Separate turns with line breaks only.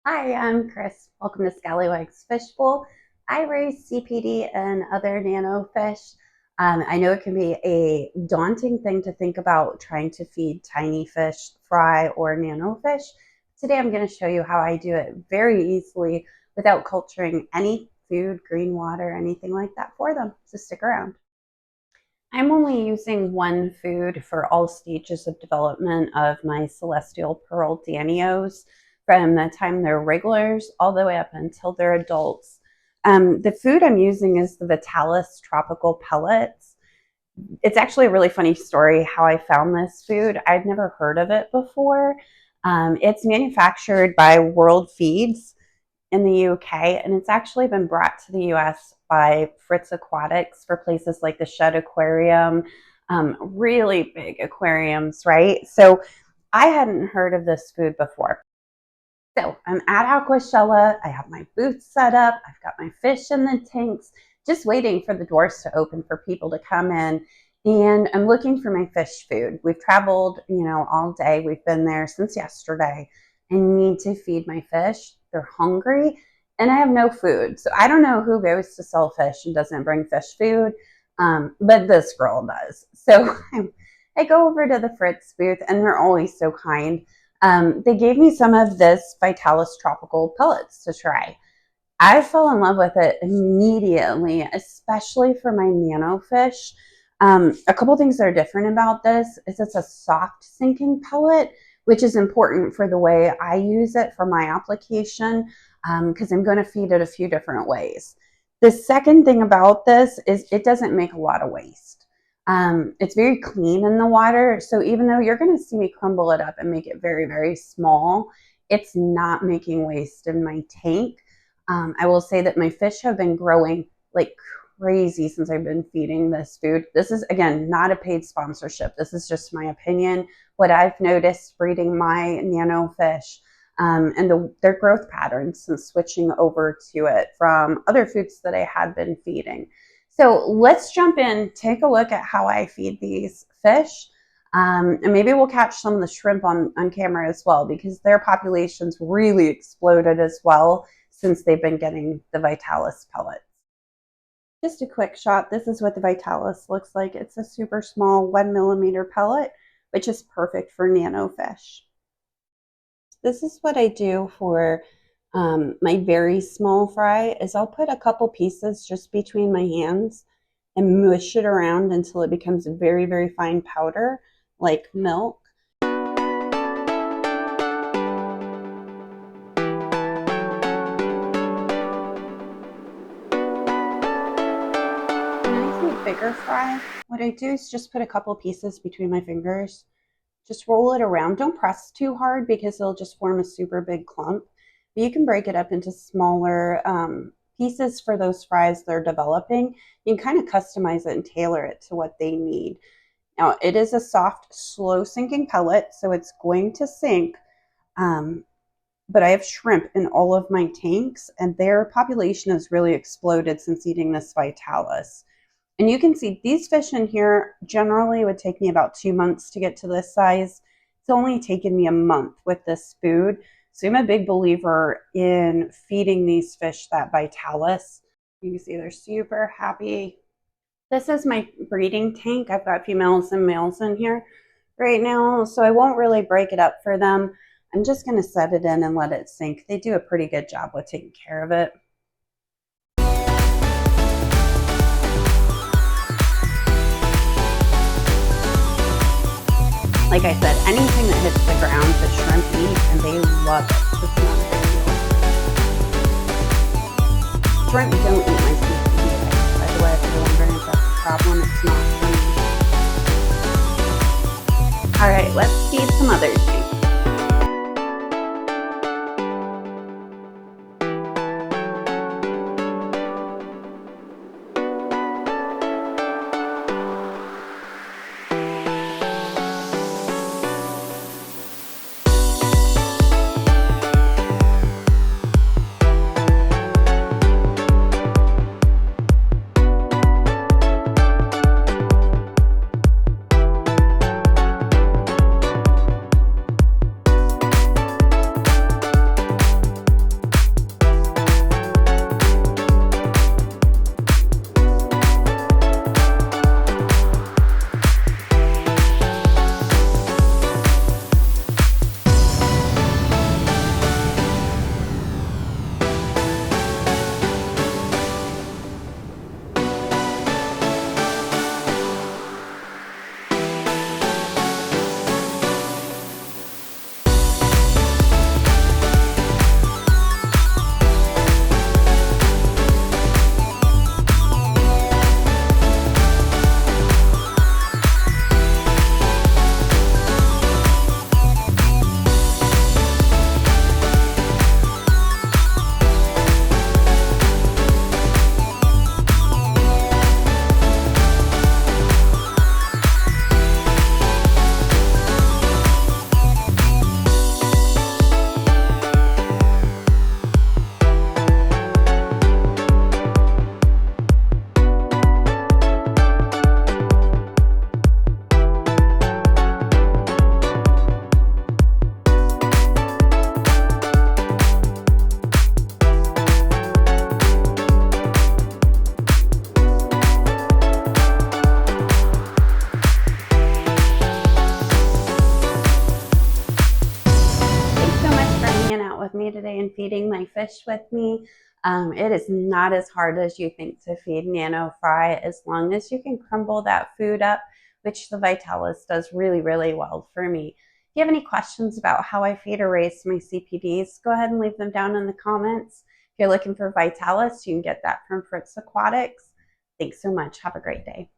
Hi, I'm Chris. Welcome to Scallywags Fishbowl. I raise CPD and other nano fish. I know it can be a daunting thing to think about trying to feed tiny fish, fry, or nano fish. Today I'm going to show you how I do it very easily without culturing any food, green water, anything like that for them. So stick around. I'm only using one food for all stages of development of my celestial pearl Danios, from the time they're regulars all the way up until they're adults. The food I'm using is the Vitalis tropical pellets. It's actually a really funny story how I found this food. I'd never heard of it before. It's manufactured by World Feeds in the UK, and it's actually been brought to the US by Fritz Aquatics for places like the Shed Aquarium, really big aquariums, right? So I hadn't heard of this food before. So I'm at Aquashella. I have my booth set up. I've got my fish in the tanks, just waiting for the doors to open for people to come in. And I'm looking for my fish food. We've traveled, all day. We've been there since yesterday. I need to feed my fish. They're hungry and I have no food. So I don't know who goes to sell fish and doesn't bring fish food, but this girl does. So I go over to the Fritz booth and they're always so kind. They gave me some of this Vitalis tropical pellets to try. I fell in love with it immediately, especially for my nano fish. A couple things that are different about this is it's a soft sinking pellet, which is important for the way I use it for my application, because I'm going to feed it a few different ways. The second thing about this is it doesn't make a lot of waste. It's very clean in the water. So even though you're going to see me crumble it up and make it very, very small, it's not making waste in my tank. I will say that my fish have been growing like crazy since I've been feeding this food. This is, again, not a paid sponsorship. This is just my opinion, what I've noticed breeding my nano fish, and their growth patterns since switching over to it from other foods that I had been feeding. So let's jump in, take a look at how I feed these fish. And maybe we'll catch some of the shrimp on camera as well, because their populations really exploded as well since they've been getting the Vitalis pellets. Just a quick shot. This is what the Vitalis looks like. It's a super small 1 millimeter pellet, which is perfect for nano fish. This is what I do for my very small fry is I'll put a couple pieces just between my hands and mush it around until it becomes a very, very fine powder, like milk. Bigger fry, what I do is just put a couple pieces between my fingers, just roll it around. Don't press too hard because it'll just form a super big clump. But you can break it up into smaller pieces for those fries they're developing. You can kind of customize it and tailor it to what they need. Now, it is a soft, slow sinking pellet, so it's going to sink. But I have shrimp in all of my tanks, and their population has really exploded since eating this Vitalis. And you can see these fish in here generally would take me about 2 months to get to this size. It's only taken me a month with this food. So I'm a big believer in feeding these fish that Vitalis. You can see they're super happy. This is my breeding tank. I've got females and males in here right now, so I won't really break it up for them. I'm just going to set it in and let it sink. They do a pretty good job with taking care of it. Like I said, anything that hits the ground, the shrimp eat, and they love it. It's not a big deal. Shrimp don't eat my CPD eggs. By the way, if you're wondering if that's a problem, it's not for me. All right, let's feed some other things. me today and feeding my fish with me. It is not as hard as you think to feed Nano Fry as long as you can crumble that food up, which the Vitalis does really, really well for me. If you have any questions about how I feed or raise my CPDs, go ahead and leave them down in the comments. If you're looking for Vitalis, you can get that from Fritz Aquatics. Thanks so much. Have a great day.